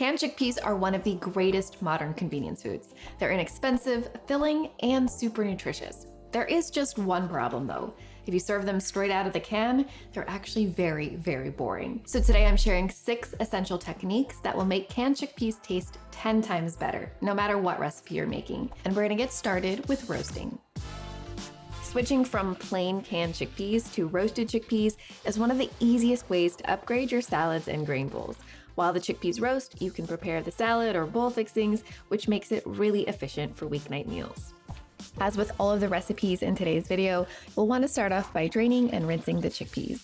Canned chickpeas are one of the greatest modern convenience foods. They're inexpensive, filling, and super nutritious. There is just one problem though. If you serve them straight out of the can, they're actually very, very boring. So today I'm sharing 6 essential techniques that will make canned chickpeas taste 10 times better, no matter what recipe you're making. And we're gonna get started with roasting. Switching from plain canned chickpeas to roasted chickpeas is one of the easiest ways to upgrade your salads and grain bowls. While the chickpeas roast, you can prepare the salad or bowl fixings, which makes it really efficient for weeknight meals. As with all of the recipes in today's video, you'll want to start off by draining and rinsing the chickpeas.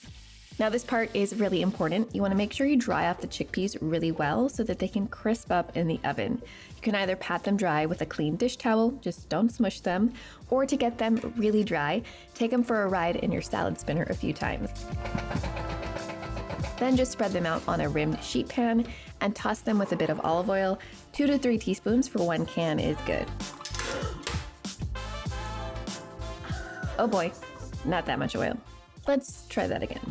Now this part is really important. You want to make sure you dry off the chickpeas really well so that they can crisp up in the oven. You can either pat them dry with a clean dish towel, just don't smush them, or to get them really dry, take them for a ride in your salad spinner a few times. Then just spread them out on a rimmed sheet pan and toss them with a bit of olive oil. 2 to 3 teaspoons for 1 can is good. Oh boy, not that much oil. Let's try that again.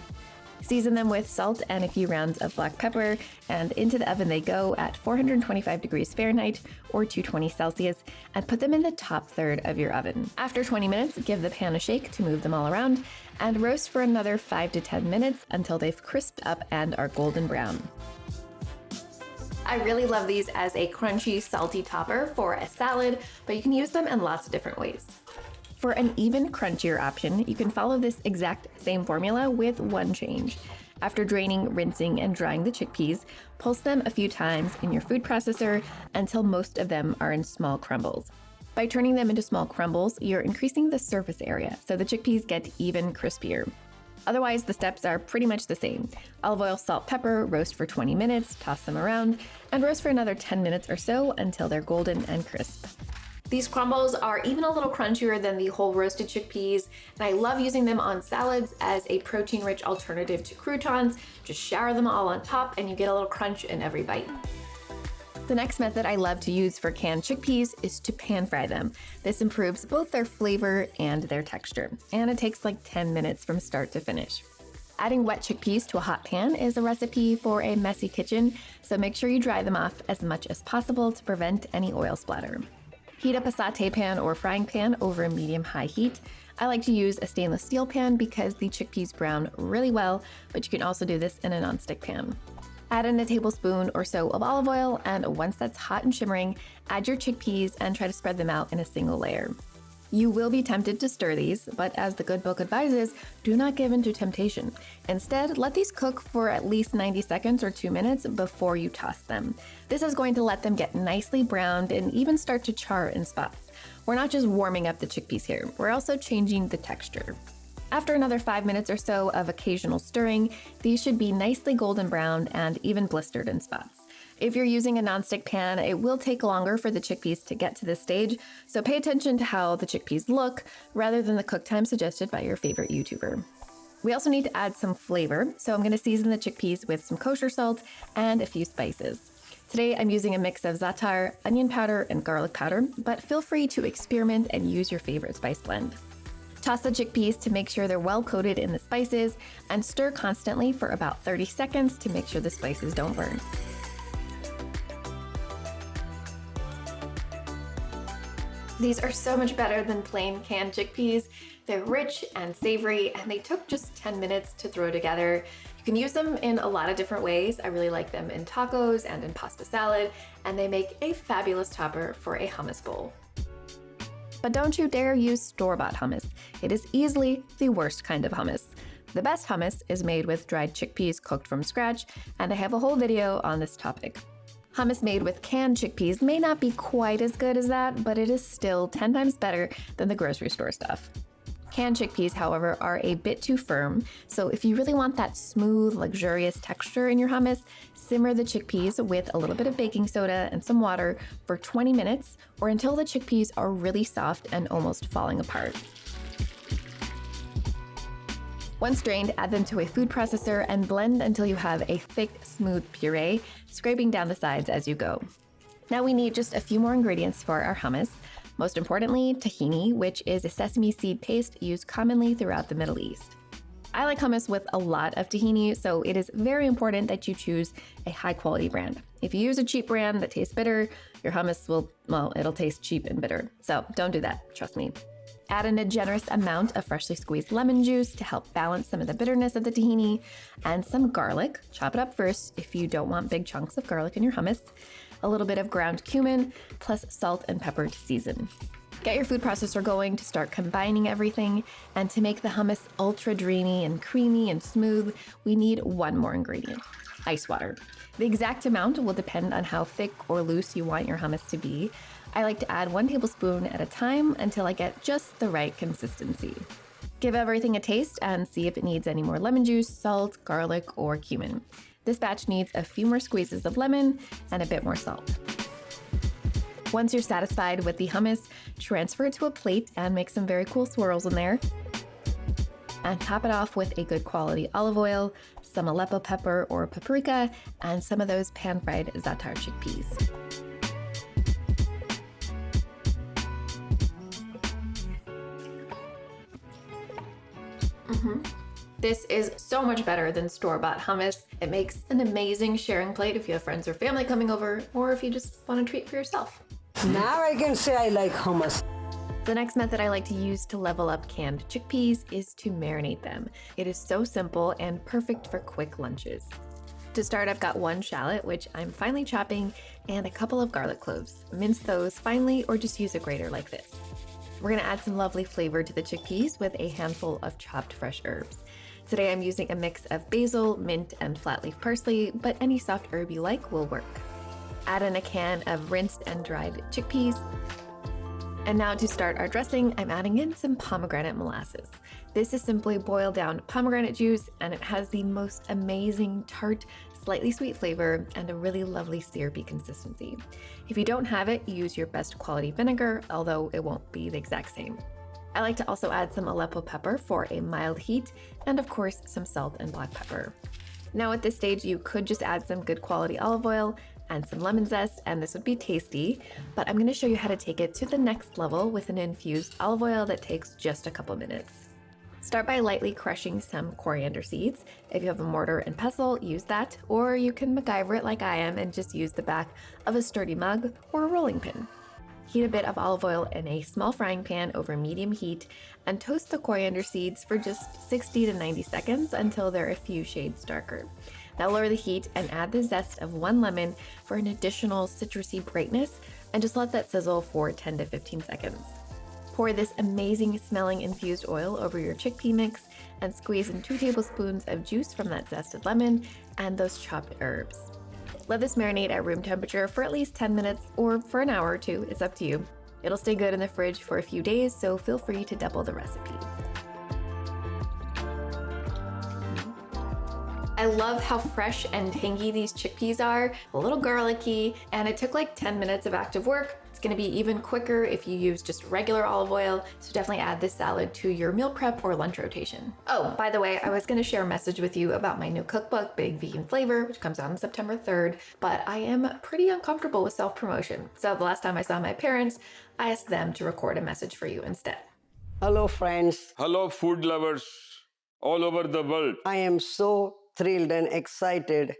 Season them with salt and a few rounds of black pepper, and into the oven they go at 425 degrees Fahrenheit or 220 Celsius, and put them in the top third of your oven. After 20 minutes, give the pan a shake to move them all around, and roast for another 5 to 10 minutes until they've crisped up and are golden brown. I really love these as a crunchy, salty topper for a salad, but you can use them in lots of different ways. For an even crunchier option, you can follow this exact same formula with one change. After draining, rinsing, and drying the chickpeas, pulse them a few times in your food processor until most of them are in small crumbles. By turning them into small crumbles, you're increasing the surface area, so the chickpeas get even crispier. Otherwise, the steps are pretty much the same. Olive oil, salt, pepper, roast for 20 minutes, toss them around, and roast for another 10 minutes or so until they're golden and crisp. These crumbles are even a little crunchier than the whole roasted chickpeas, and I love using them on salads as a protein-rich alternative to croutons. Just shower them all on top and you get a little crunch in every bite. The next method I love to use for canned chickpeas is to pan fry them. This improves both their flavor and their texture, and it takes like 10 minutes from start to finish. Adding wet chickpeas to a hot pan is a recipe for a messy kitchen, so make sure you dry them off as much as possible to prevent any oil splatter. Heat up a sauté pan or frying pan over a medium-high heat. I like to use a stainless steel pan because the chickpeas brown really well, but you can also do this in a nonstick pan. Add in a tablespoon or so of olive oil, and once that's hot and shimmering, add your chickpeas and try to spread them out in a single layer. You will be tempted to stir these, but as the good book advises, do not give in to temptation. Instead, let these cook for at least 90 seconds or 2 minutes before you toss them. This is going to let them get nicely browned and even start to char in spots. We're not just warming up the chickpeas here, we're also changing the texture. After another 5 minutes or so of occasional stirring, these should be nicely golden brown and even blistered in spots. If you're using a nonstick pan, it will take longer for the chickpeas to get to this stage, so pay attention to how the chickpeas look rather than the cook time suggested by your favorite YouTuber. We also need to add some flavor, so I'm going to season the chickpeas with some kosher salt and a few spices. Today I'm using a mix of za'atar, onion powder, and garlic powder, but feel free to experiment and use your favorite spice blend. Toss the chickpeas to make sure they're well coated in the spices, and stir constantly for about 30 seconds to make sure the spices don't burn. These are so much better than plain canned chickpeas. They're rich and savory, and they took just 10 minutes to throw together. You can use them in a lot of different ways. I really like them in tacos and in pasta salad, and they make a fabulous topper for a hummus bowl. But don't you dare use store-bought hummus. It is easily the worst kind of hummus. The best hummus is made with dried chickpeas cooked from scratch, and I have a whole video on this topic. Hummus made with canned chickpeas may not be quite as good as that, but it is still 10 times better than the grocery store stuff. Canned chickpeas, however, are a bit too firm, so if you really want that smooth, luxurious texture in your hummus, simmer the chickpeas with a little bit of baking soda and some water for 20 minutes or until the chickpeas are really soft and almost falling apart. Once drained, add them to a food processor and blend until you have a thick, smooth puree, scraping down the sides as you go. Now we need just a few more ingredients for our hummus. Most importantly, tahini, which is a sesame seed paste used commonly throughout the Middle East. I like hummus with a lot of tahini, so it is very important that you choose a high quality brand. If you use a cheap brand that tastes bitter, your hummus it'll taste cheap and bitter. So don't do that, trust me. Add in a generous amount of freshly squeezed lemon juice to help balance some of the bitterness of the tahini, and some garlic. Chop it up first if you don't want big chunks of garlic in your hummus. A little bit of ground cumin, plus salt and pepper to season. Get your food processor going to start combining everything, and to make the hummus ultra dreamy and creamy and smooth, we need one more ingredient: ice water. The exact amount will depend on how thick or loose you want your hummus to be. I like to add 1 tablespoon at a time until I get just the right consistency. Give everything a taste and see if it needs any more lemon juice, salt, garlic, or cumin. This batch needs a few more squeezes of lemon and a bit more salt. Once you're satisfied with the hummus, transfer it to a plate and make some very cool swirls in there. And top it off with a good quality olive oil, some Aleppo pepper or paprika, and some of those pan-fried za'atar chickpeas. This is so much better than store-bought hummus. It makes an amazing sharing plate if you have friends or family coming over, or if you just want a treat for yourself. Now I can say I like hummus. The next method I like to use to level up canned chickpeas is to marinate them. It is so simple and perfect for quick lunches. To start, I've got 1 shallot, which I'm finely chopping, and a couple of garlic cloves. Mince those finely or just use a grater like this. We're gonna add some lovely flavor to the chickpeas with a handful of chopped fresh herbs. Today I'm using a mix of basil, mint, and flat leaf parsley, but any soft herb you like will work. Add in a can of rinsed and dried chickpeas. And now to start our dressing, I'm adding in some pomegranate molasses. This is simply boiled down pomegranate juice, and it has the most amazing tart, slightly sweet flavor and a really lovely syrupy consistency. If you don't have it, use your best quality vinegar, although it won't be the exact same. I like to also add some Aleppo pepper for a mild heat, and of course some salt and black pepper. Now at this stage, you could just add some good quality olive oil and some lemon zest, and this would be tasty, but I'm gonna show you how to take it to the next level with an infused olive oil that takes just a couple minutes. Start by lightly crushing some coriander seeds. If you have a mortar and pestle, use that, or you can MacGyver it like I am and just use the back of a sturdy mug or a rolling pin. Heat a bit of olive oil in a small frying pan over medium heat and toast the coriander seeds for just 60 to 90 seconds until they're a few shades darker. Now lower the heat and add the zest of 1 lemon for an additional citrusy brightness, and just let that sizzle for 10 to 15 seconds. Pour this amazing smelling infused oil over your chickpea mix and squeeze in 2 tablespoons of juice from that zested lemon and those chopped herbs. Let this marinate at room temperature for at least 10 minutes or for an hour or 2, it's up to you. It'll stay good in the fridge for a few days, so feel free to double the recipe. I love how fresh and tangy these chickpeas are, a little garlicky, and it took like 10 minutes of active work. It's gonna be even quicker if you use just regular olive oil, so definitely add this salad to your meal prep or lunch rotation. Oh, by the way, I was gonna share a message with you about my new cookbook, Big Vegan Flavor, which comes out on September 3rd, but I am pretty uncomfortable with self-promotion. So the last time I saw my parents, I asked them to record a message for you instead. Hello, friends. Hello, food lovers all over the world. I am so thrilled and excited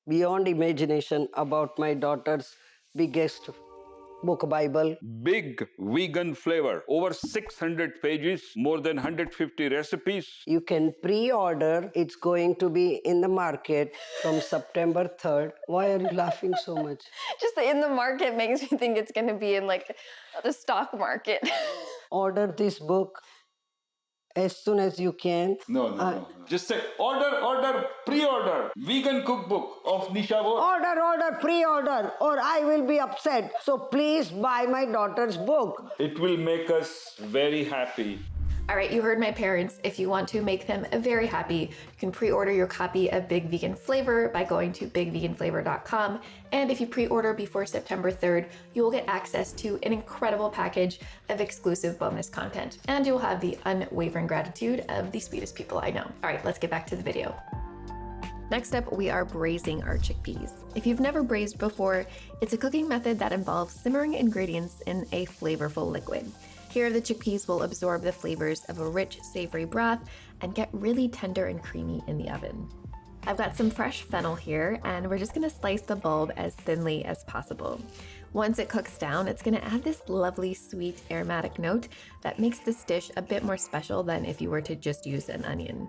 beyond imagination about my daughter's biggest book, Bible. Big Vegan Flavor. Over 600 pages, more than 150 recipes. You can pre-order. It's going to be in the market from September 3rd. Why are you laughing so much? Just in the market makes me think it's gonna be in like the stock market. Order this book as soon as you can. No. Just say order, pre-order. Vegan cookbook of Nisha Bor. Order, pre-order, or I will be upset. So please buy my daughter's book. It will make us very happy. All right, you heard my parents. If you want to make them very happy, you can pre-order your copy of Big Vegan Flavor by going to bigveganflavor.com. And if you pre-order before September 3rd, you will get access to an incredible package of exclusive bonus content. And you'll have the unwavering gratitude of the sweetest people I know. All right, let's get back to the video. Next up, we are braising our chickpeas. If you've never braised before, it's a cooking method that involves simmering ingredients in a flavorful liquid. Here, the chickpeas will absorb the flavors of a rich, savory broth and get really tender and creamy in the oven. I've got some fresh fennel here, and we're just gonna slice the bulb as thinly as possible. Once it cooks down, it's gonna add this lovely, sweet, aromatic note that makes this dish a bit more special than if you were to just use an onion.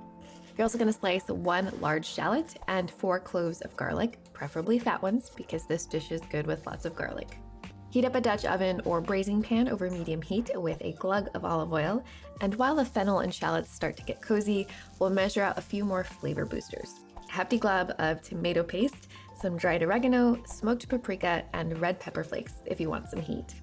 You're also gonna slice 1 large shallot and 4 cloves of garlic, preferably fat ones, because this dish is good with lots of garlic. Heat up a Dutch oven or braising pan over medium heat with a glug of olive oil, and while the fennel and shallots start to get cozy, we'll measure out a few more flavor boosters. A hefty glob of tomato paste, some dried oregano, smoked paprika, and red pepper flakes if you want some heat.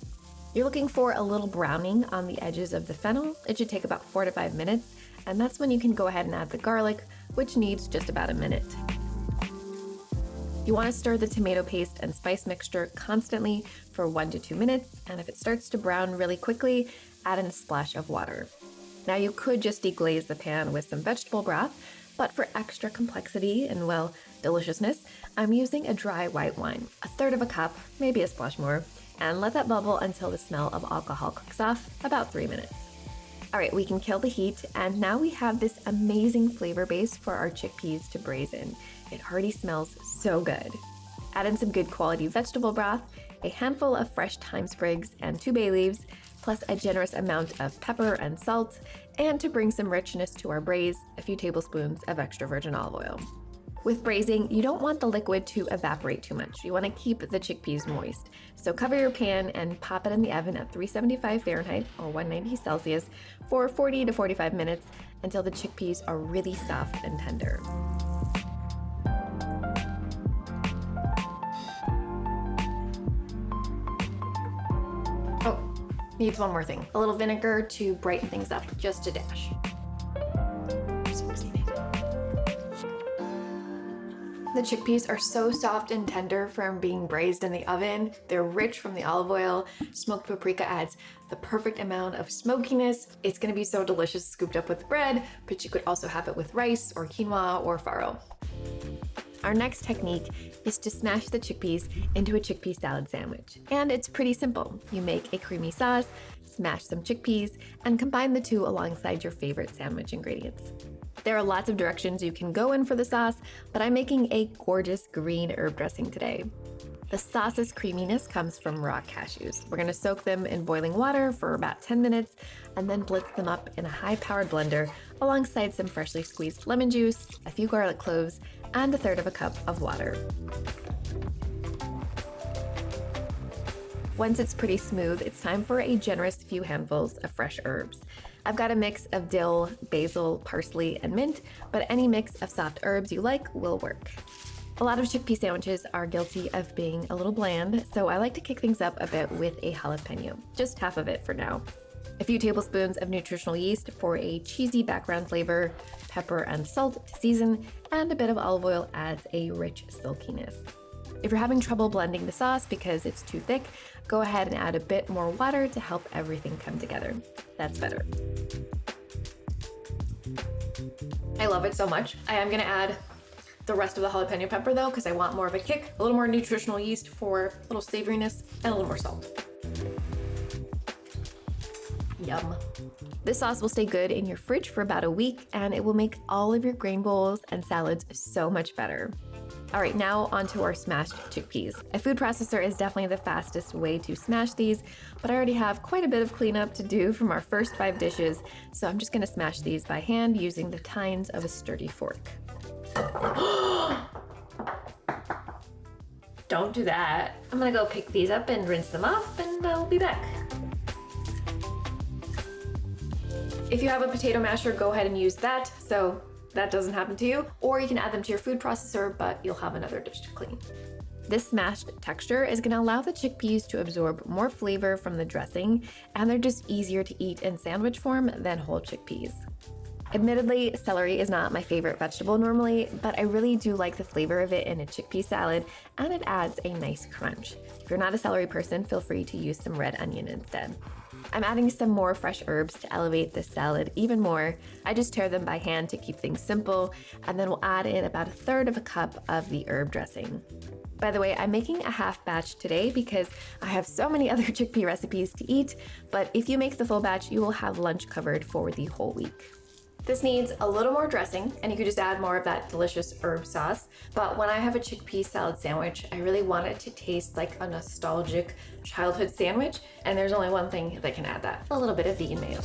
You're looking for a little browning on the edges of the fennel. It should take about 4 to 5 minutes, and that's when you can go ahead and add the garlic, which needs just about a minute. You want to stir the tomato paste and spice mixture constantly for 1 to 2 minutes, and if it starts to brown really quickly, add in a splash of water. Now you could just deglaze the pan with some vegetable broth, but for extra complexity and, well, deliciousness, I'm using a dry white wine, 1/3 cup, maybe a splash more, and let that bubble until the smell of alcohol cooks off, about 3 minutes. All right, we can kill the heat, and now we have this amazing flavor base for our chickpeas to braise in. It already smells so good. Add in some good quality vegetable broth, a handful of fresh thyme sprigs and 2 bay leaves, plus a generous amount of pepper and salt, and to bring some richness to our braise, a few tablespoons of extra virgin olive oil. With braising, you don't want the liquid to evaporate too much. You want to keep the chickpeas moist. So cover your pan and pop it in the oven at 375 Fahrenheit or 190 Celsius for 40 to 45 minutes until the chickpeas are really soft and tender. Oh, needs one more thing. A little vinegar to brighten things up, just a dash. I'm so excited. The chickpeas are so soft and tender from being braised in the oven. They're rich from the olive oil. Smoked paprika adds the perfect amount of smokiness. It's gonna be so delicious scooped up with bread, but you could also have it with rice or quinoa or farro. Our next technique is to smash the chickpeas into a chickpea salad sandwich. And it's pretty simple. You make a creamy sauce, smash some chickpeas, and combine the two alongside your favorite sandwich ingredients. There are lots of directions you can go in for the sauce, but I'm making a gorgeous green herb dressing today. The sauce's creaminess comes from raw cashews. We're gonna soak them in boiling water for about 10 minutes and then blitz them up in a high-powered blender alongside some freshly squeezed lemon juice, a few garlic cloves, and 1/3 cup of water. Once it's pretty smooth, it's time for a generous few handfuls of fresh herbs. I've got a mix of dill, basil, parsley, and mint, but any mix of soft herbs you like will work. A lot of chickpea sandwiches are guilty of being a little bland, so I like to kick things up a bit with a jalapeno, just half of it for now. A few tablespoons of nutritional yeast for a cheesy background flavor, pepper and salt to season, and a bit of olive oil adds a rich silkiness. If you're having trouble blending the sauce because it's too thick, go ahead and add a bit more water to help everything come together. That's better. I love it so much. I am gonna add the rest of the jalapeno pepper though, because I want more of a kick, a little more nutritional yeast for a little savoriness, and a little more salt. Yum. This sauce will stay good in your fridge for about a week, and it will make all of your grain bowls and salads so much better. All right, now onto our smashed chickpeas. A food processor is definitely the fastest way to smash these, but I already have quite a bit of cleanup to do from our first 5 dishes, so I'm just gonna smash these by hand using the tines of a sturdy fork. Don't do that. I'm gonna go pick these up and rinse them off, and I'll be back. If you have a potato masher, go ahead and use that, so that doesn't happen to you, or you can add them to your food processor, but you'll have another dish to clean. This smashed texture is gonna allow the chickpeas to absorb more flavor from the dressing, and they're just easier to eat in sandwich form than whole chickpeas. Admittedly, celery is not my favorite vegetable normally, but I really do like the flavor of it in a chickpea salad, and it adds a nice crunch. If you're not a celery person, feel free to use some red onion instead. I'm adding some more fresh herbs to elevate this salad even more. I just tear them by hand to keep things simple, and then we'll add in about 1/3 cup of the herb dressing. By the way, I'm making a half batch today because I have so many other chickpea recipes to eat, but if you make the full batch, you will have lunch covered for the whole week. This needs a little more dressing, and you could just add more of that delicious herb sauce. But when I have a chickpea salad sandwich, I really want it to taste like a nostalgic childhood sandwich, and there's only one thing that can add that: a little bit of vegan mayo.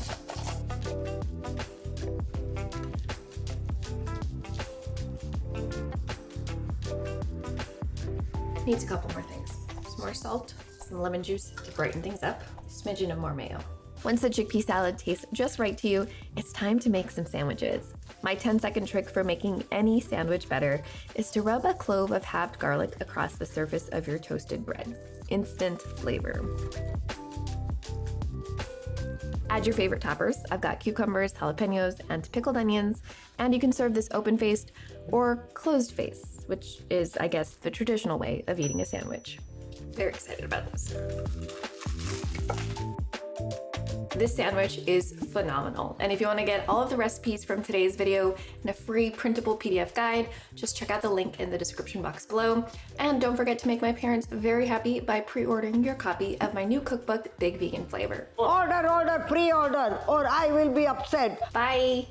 Needs a couple more things. Some more salt, some lemon juice to brighten things up, a smidgen of more mayo. Once the chickpea salad tastes just right to you, it's time to make some sandwiches. My 10-second trick for making any sandwich better is to rub a clove of halved garlic across the surface of your toasted bread. Instant flavor. Add your favorite toppers. I've got cucumbers, jalapenos, and pickled onions, and you can serve this open-faced or closed-face, which is, I guess, the traditional way of eating a sandwich. Very excited about this. This sandwich is phenomenal, and if you want to get all of the recipes from today's video in a free printable PDF guide, just check out the link in the description box below. And don't forget to make my parents very happy by pre-ordering your copy of my new cookbook, Big Vegan Flavor. Order, pre-order, or I will be upset. Bye!